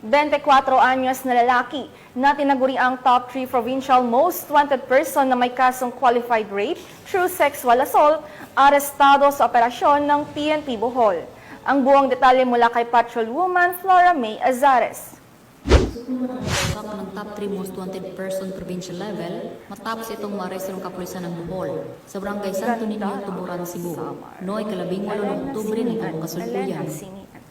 24 anyos na lalaki na tinaguri ang top 3 provincial most wanted person na may kasong qualified rape through sexual assault, arestado sa operasyon ng PNP Bohol. Ang buong detalye mula kay Patrolwoman Flora May Azares. Usap ng top 3 most wanted person provincial level matapos itong maaresto ng kapulisan ng Bohol sa barangay Santo Niño, Tuburan, Cebu, noong 18 ng Oktubre nitong kasalukuyan.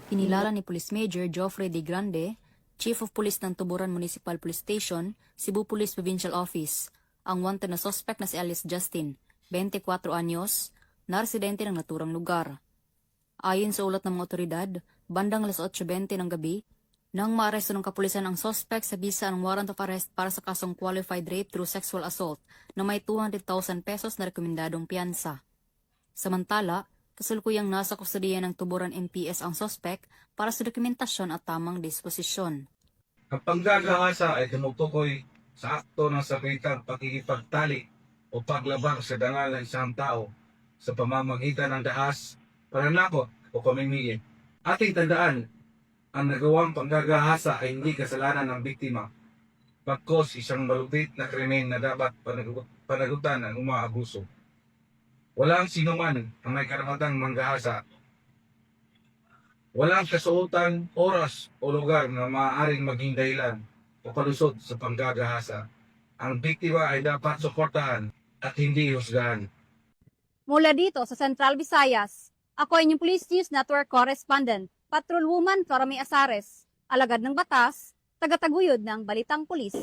Kinilala ni Police Major Geoffrey D. Grande, Chief of Police ng Tuburan Municipal Police Station, Cebu Police Provincial Office, ang wanted na suspect na si Alice Justin, 24 anyos, na residente ng naturang lugar. Ayon sa ulat ng mga otoridad, bandang alas 8:20 ng gabi, nang maaresto ng kapulisan ang suspect sa bisa ng warrant of arrest para sa kasong qualified rape through sexual assault na may 200,000 pesos na rekomendadong piyansa. Samantala, kasalukuyang nasa kustodiya ng Tuburan MPS ang suspect para sa dokumentasyon at tamang disposisyon. Ang panggagahasa ay tumutukoy sa akto ng sakritang pakikipagtali o paglabag sa dangal ng isang tao sa pamamagitan ng dahas, pananakot o pamimigit. Ating tandaan, ang nagawang panggagahasa ay hindi kasalanan ng biktima, pagkos isang malupit na krimen na dapat panagutan ng umaabuso. Walang sinuman ang may karamatang manggahasa. Walang kasuotan, oras o lugar na maaaring maging dahilan o palusot sa panggagahasa. Ang biktima ay dapat suportahan at hindi husgahan. Mula dito sa Central Visayas, ako ay inyong Police News Network Correspondent, Patrolwoman Flora May Azares, alagad ng batas, tagataguyod ng Balitang Pulis.